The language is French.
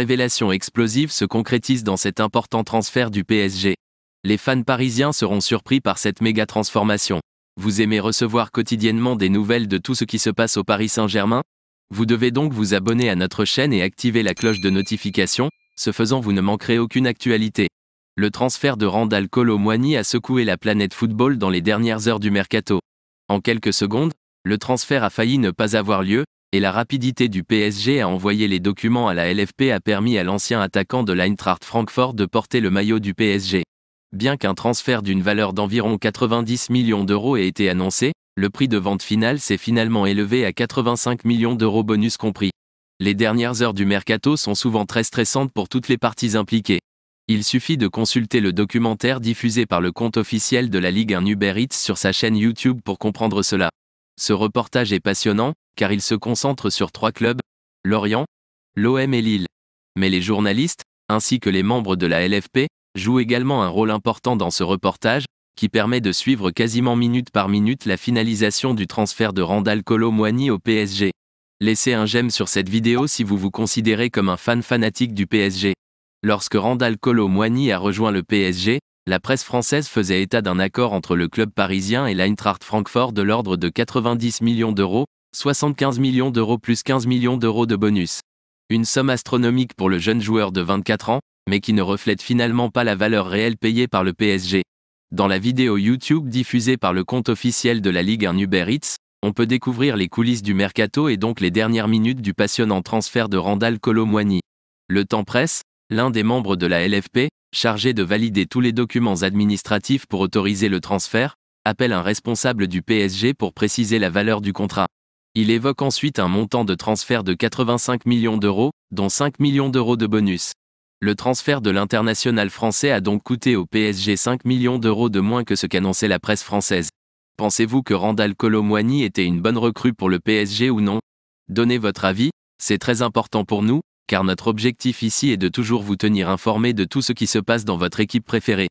révélation explosive se concrétise dans cet important transfert du PSG. Les fans parisiens seront surpris par cette méga transformation. Vous aimez recevoir quotidiennement des nouvelles de tout ce qui se passe au Paris Saint-Germain? Vous devez donc vous abonner à notre chaîne et activer la cloche de notification, ce faisant vous ne manquerez aucune actualité. Le transfert de Randal Kolo Muani a secoué la planète football dans les dernières heures du mercato. En quelques secondes, le transfert a failli ne pas avoir lieu, et la rapidité du PSG à envoyer les documents à la LFP a permis à l'ancien attaquant de l'Eintracht Francfort de porter le maillot du PSG. Bien qu'un transfert d'une valeur d'environ 90 millions d'euros ait été annoncé, le prix de vente final s'est finalement élevé à 85 millions d'euros bonus compris. Les dernières heures du mercato sont souvent très stressantes pour toutes les parties impliquées. Il suffit de consulter le documentaire diffusé par le compte officiel de la Ligue 1 Uber Eats sur sa chaîne YouTube pour comprendre cela. Ce reportage est passionnant, car il se concentre sur 3 clubs, Lorient, l'OM et Lille. Mais les journalistes, ainsi que les membres de la LFP, jouent également un rôle important dans ce reportage, qui permet de suivre quasiment minute par minute la finalisation du transfert de Randal Kolo Muani au PSG. Laissez un j'aime sur cette vidéo si vous vous considérez comme un fan fanatique du PSG. Lorsque Randal Kolo Muani a rejoint le PSG, la presse française faisait état d'un accord entre le club parisien et l'Eintracht Francfort de l'ordre de 90 millions d'euros, 75 millions d'euros plus 15 millions d'euros de bonus. Une somme astronomique pour le jeune joueur de 24 ans, mais qui ne reflète finalement pas la valeur réelle payée par le PSG. Dans la vidéo YouTube diffusée par le compte officiel de la Ligue 1 Uber Eats, on peut découvrir les coulisses du mercato et donc les dernières minutes du passionnant transfert de Randal Kolo Muani. Le temps presse, l'un des membres de la LFP, chargé de valider tous les documents administratifs pour autoriser le transfert, appelle un responsable du PSG pour préciser la valeur du contrat. Il évoque ensuite un montant de transfert de 85 millions d'euros, dont 5 millions d'euros de bonus. Le transfert de l'international français a donc coûté au PSG 5 millions d'euros de moins que ce qu'annonçait la presse française. Pensez-vous que Randal Kolo Muani était une bonne recrue pour le PSG ou non? Donnez votre avis, c'est très important pour nous, car notre objectif ici est de toujours vous tenir informé de tout ce qui se passe dans votre équipe préférée.